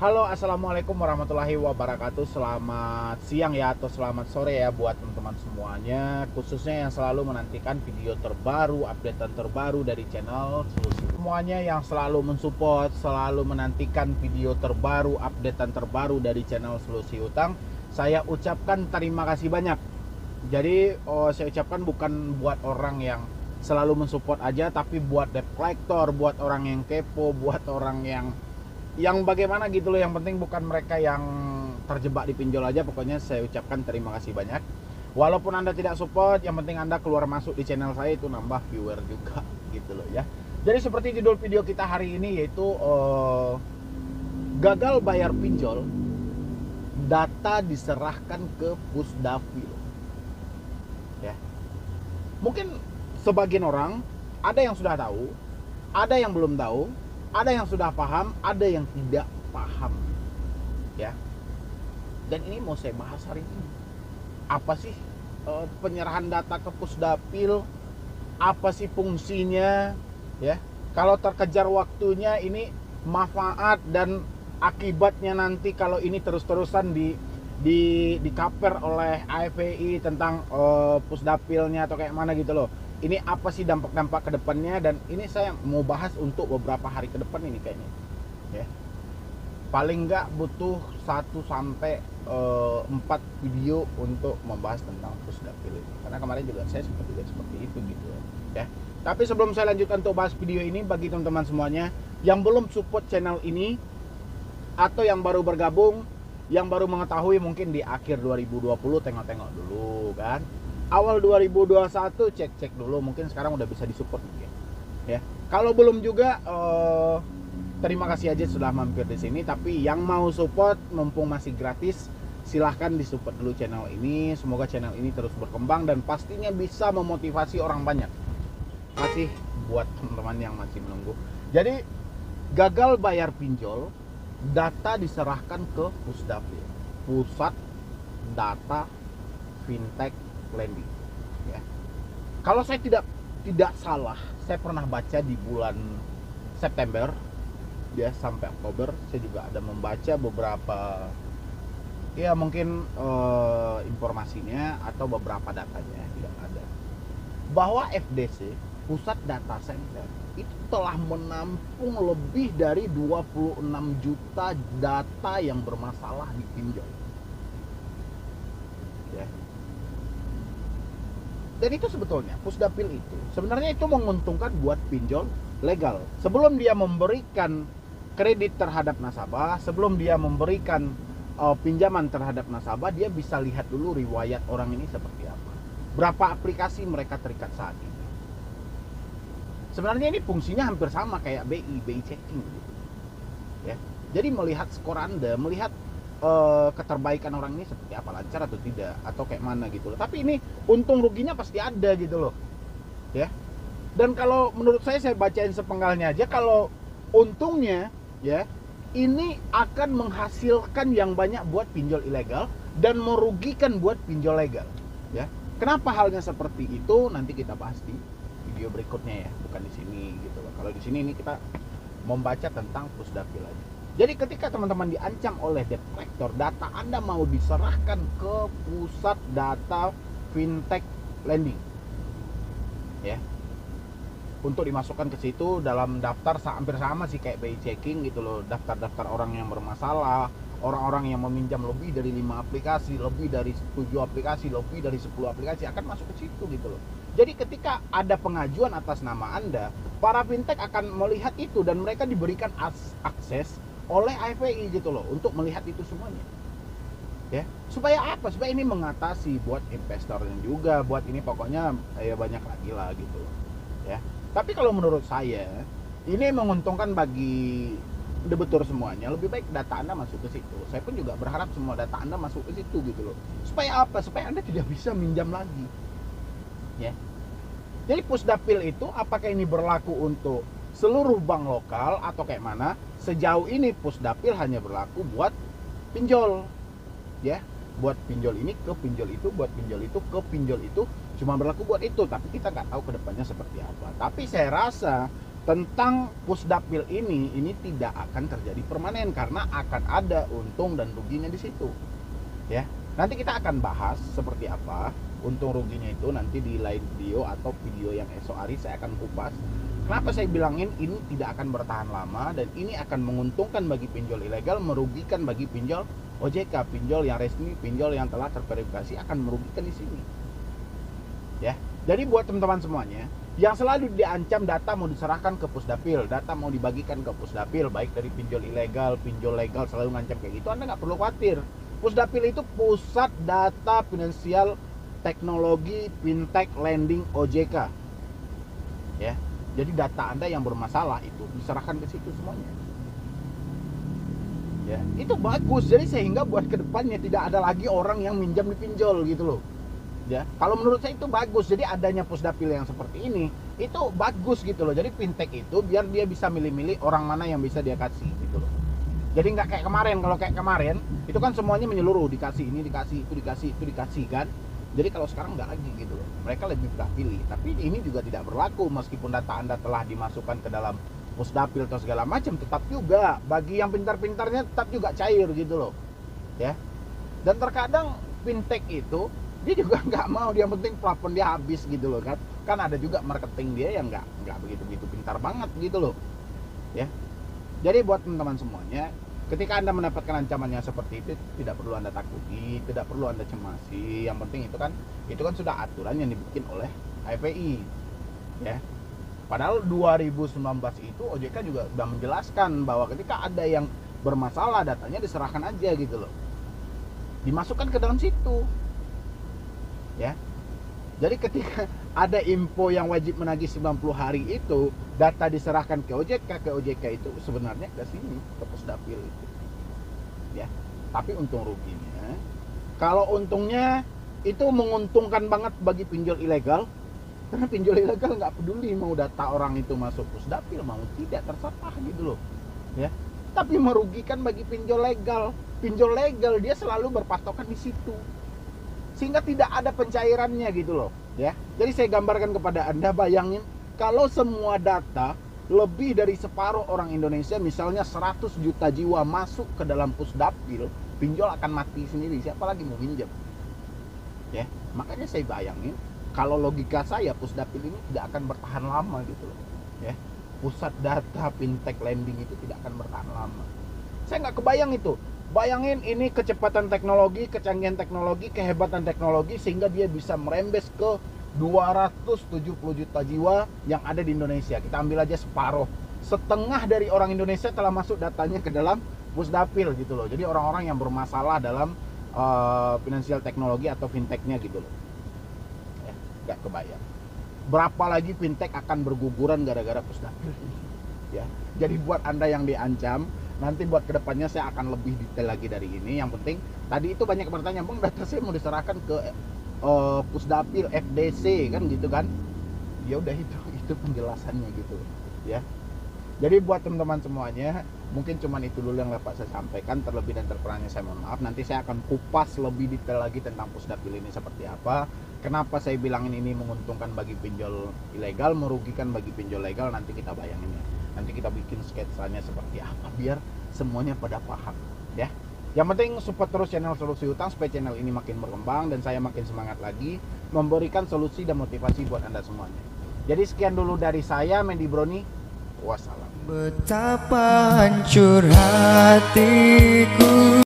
Halo, assalamualaikum warahmatullahi wabarakatuh. Selamat siang ya, atau selamat sore ya buat teman-teman semuanya, khususnya yang selalu menantikan video terbaru, updatean terbaru dari channel Solusi. Semuanya yang selalu mensupport, selalu menantikan video terbaru, updatean terbaru dari channel Solusi Utang, saya ucapkan terima kasih banyak. Jadi saya ucapkan bukan buat orang yang selalu mensupport aja, tapi buat debt collector, buat orang yang kepo, buat orang yang bagaimana gitu loh. Yang penting bukan mereka yang terjebak di pinjol aja. Pokoknya saya ucapkan terima kasih banyak. Walaupun Anda tidak support, yang penting Anda keluar masuk di channel saya, itu nambah viewer juga gitu loh ya. Jadi seperti judul video kita hari ini, yaitu gagal bayar pinjol, data diserahkan ke Pusdapil ya. Mungkin sebagian orang ada yang sudah tahu, ada yang belum tahu, ada yang sudah paham, ada yang tidak paham ya. Dan ini mau saya bahas hari ini. Apa sih penyerahan data ke Pusdapil? Apa sih fungsinya ya? Kalau terkejar waktunya, ini manfaat dan akibatnya nanti kalau ini terus-terusan di cover oleh AFPI tentang Pusdapilnya atau kayak mana gitu loh. Ini apa sih dampak-dampak ke depannya, dan ini saya mau bahas untuk beberapa hari ke depan ini kayaknya ya. Paling nggak butuh 1-4 video untuk membahas tentang Pusdapil ini, karena kemarin juga saya sempat juga seperti itu gitu ya. Tapi sebelum saya lanjutkan untuk bahas video ini, bagi teman-teman semuanya yang belum support channel ini atau yang baru bergabung, yang baru mengetahui mungkin di akhir 2020 tengok-tengok dulu kan, awal 2021 cek-cek dulu, mungkin sekarang udah bisa disupport mungkin ya. Kalau belum juga terima kasih aja sudah mampir di sini. Tapi yang mau support mumpung masih gratis, silahkan disupport dulu channel ini. Semoga channel ini terus berkembang dan pastinya bisa memotivasi orang banyak. Masih buat teman-teman yang masih menunggu. Jadi gagal bayar pinjol, data diserahkan ke Pusdapil, Pusat Data Fintech Lending ya. Kalau saya tidak salah, saya pernah baca di bulan September ya sampai Oktober, saya juga ada membaca beberapa ya mungkin informasinya atau beberapa datanya yang ada, bahwa FDC, Pusat Data Center, itu telah menampung lebih dari 26 juta data yang bermasalah di pinjol ya. Dan itu sebetulnya Pusdapil itu sebenarnya itu menguntungkan buat pinjol legal. Sebelum dia memberikan kredit terhadap nasabah, sebelum dia memberikan pinjaman terhadap nasabah, dia bisa lihat dulu riwayat orang ini seperti apa, berapa aplikasi mereka terikat saat ini. Sebenarnya ini fungsinya hampir sama kayak BI checking gitu ya. Jadi melihat skor Anda, melihat keterbaikan orang ini seperti apa, lancar atau tidak, atau kayak mana gitu loh. Tapi ini untung ruginya pasti ada gitu loh ya. Dan kalau menurut saya bacain sepenggalnya aja, kalau untungnya ya, ini akan menghasilkan yang banyak buat pinjol ilegal dan merugikan buat pinjol legal ya. Kenapa halnya seperti itu, nanti kita bahas di video berikutnya ya, bukan di sini gitu loh. Kalau di sini ini kita membaca tentang Pusdapil aja. Jadi ketika teman-teman diancam oleh debt collector, data Anda mau diserahkan ke Pusat Data Fintech Lending ya, untuk dimasukkan ke situ dalam daftar hampir sama sih kayak BI checking gitu loh. Daftar-daftar orang yang bermasalah, orang-orang yang meminjam lebih dari 5 aplikasi, lebih dari 7 aplikasi, lebih dari 10 aplikasi akan masuk ke situ gitu loh. Jadi ketika ada pengajuan atas nama Anda, para fintech akan melihat itu dan mereka diberikan akses oleh AFPI gitu loh untuk melihat itu semuanya ya. Supaya apa? Supaya ini mengatasi buat investornya juga, buat ini pokoknya ya banyak lagi lah gitu loh ya. Tapi kalau menurut saya ini menguntungkan bagi debitur semuanya. Lebih baik data Anda masuk ke situ. Saya pun juga berharap semua data Anda masuk ke situ gitu loh. Supaya apa? Supaya Anda tidak bisa minjam lagi ya. Jadi Pusdapil itu apakah ini berlaku untuk seluruh bank lokal atau kayak mana? Sejauh ini Pusdapil hanya berlaku buat pinjol ya. Buat pinjol ini ke pinjol itu, buat pinjol itu ke pinjol itu, cuma berlaku buat itu. Tapi kita nggak tahu kedepannya seperti apa. Tapi saya rasa tentang pusdapil ini tidak akan terjadi permanen karena akan ada untung dan ruginya di situ. Ya, nanti kita akan bahas seperti apa untung ruginya itu nanti di lain video atau video yang esok hari saya akan kupas. Kenapa saya bilangin ini tidak akan bertahan lama dan ini akan menguntungkan bagi pinjol ilegal, merugikan bagi pinjol OJK, pinjol yang resmi, pinjol yang telah terverifikasi akan merugikan di sini. Ya, jadi buat teman-teman semuanya yang selalu diancam data mau diserahkan ke pusdapil, data mau dibagikan ke pusdapil, baik dari pinjol ilegal, pinjol legal selalu ngancam kayak gitu, Anda nggak perlu khawatir. Pusdapil itu pusat data finansial teknologi fintech lending OJK. Ya, jadi data Anda yang bermasalah itu diserahkan ke situ semuanya. Ya, itu bagus. Jadi sehingga buat kedepannya tidak ada lagi orang yang minjam di pinjol gitu loh. Ya, kalau menurut saya itu bagus. Jadi adanya pusdapil yang seperti ini itu bagus gitu loh. Jadi fintech itu biar dia bisa milih-milih orang mana yang bisa dia kasih gitu loh. Jadi nggak kayak kemarin. Kalau kayak kemarin itu kan semuanya menyeluruh, dikasih ini, dikasih itu dikasih kan. Jadi kalau sekarang nggak lagi gitu loh. Mereka lebih pilih. Tapi ini juga tidak berlaku meskipun data Anda telah dimasukkan ke dalam pusdapil atau segala macam, tetap juga bagi yang pintar-pintarnya tetap juga cair gitu loh. Ya. Dan terkadang fintech itu dia juga nggak mau, dia penting plafon dia habis gitu loh kan. Kan ada juga marketing dia yang nggak begitu pintar banget gitu loh. Ya. Jadi buat teman-teman semuanya, ketika Anda mendapatkan ancaman yang seperti itu tidak perlu Anda takuti, tidak perlu Anda cemasi. Yang penting itu kan sudah aturan yang dibikin oleh HPI. Ya. Padahal 2019 itu OJK juga sudah menjelaskan bahwa ketika ada yang bermasalah datanya diserahkan aja gitu loh. Dimasukkan ke dalam situ. Ya. Jadi ketika ada info yang wajib menagih 90 hari itu, data diserahkan ke OJK itu sebenarnya ke sini, ke pusdapil itu. Ya. Tapi untung ruginya, kalau untungnya itu menguntungkan banget bagi pinjol ilegal, karena pinjol ilegal nggak peduli mau data orang itu masuk pusdapil mau tidak terserah gitu loh. Ya. Tapi merugikan bagi pinjol legal. Pinjol legal dia selalu berpatokan di situ. Sehingga tidak ada pencairannya gitu loh, ya. Jadi saya gambarkan kepada Anda, bayangin kalau semua data lebih dari separuh orang Indonesia, misalnya 100 juta jiwa masuk ke dalam pusdapil, pinjol akan mati sendiri, siapa lagi mau minjem? Ya, makanya saya bayangin kalau logika saya pusdapil ini tidak akan bertahan lama gitu loh, ya. Pusat data fintech lending itu tidak akan bertahan lama. Saya nggak kebayang itu. Bayangin ini kecepatan teknologi, kecanggihan teknologi, kehebatan teknologi sehingga dia bisa merembes ke 270 juta jiwa yang ada di Indonesia. Kita ambil aja separuh. Setengah dari orang Indonesia telah masuk datanya ke dalam pusdapil gitu loh. Jadi orang-orang yang bermasalah dalam finansial teknologi atau fintechnya gitu loh. Ya, nggak kebayang. Berapa lagi fintech akan berguguran gara-gara pusdapil ini. Ya. Jadi buat Anda yang diancam, nanti buat kedepannya saya akan lebih detail lagi dari ini. Yang penting tadi itu banyak bertanya, bang data saya mau diserahkan ke pusdapil FDC kan gitu kan. Ya udah itu penjelasannya gitu ya. Jadi buat teman-teman semuanya mungkin cuman itu dulu yang dapat saya sampaikan. Terlebih dan terkurangnya saya mohon maaf. Nanti saya akan kupas lebih detail lagi tentang pusdapil ini seperti apa, kenapa saya bilangin ini menguntungkan bagi pinjol ilegal, merugikan bagi pinjol legal. Nanti kita bayangin ya, nanti kita bikin sketsanya seperti apa biar semuanya pada paham ya. Yang penting support terus channel Solusi Utang supaya channel ini makin berkembang dan saya makin semangat lagi memberikan solusi dan motivasi buat Anda semuanya. Jadi sekian dulu dari saya, Mendy Brony. Wassalam. Betapa hancur hatiku.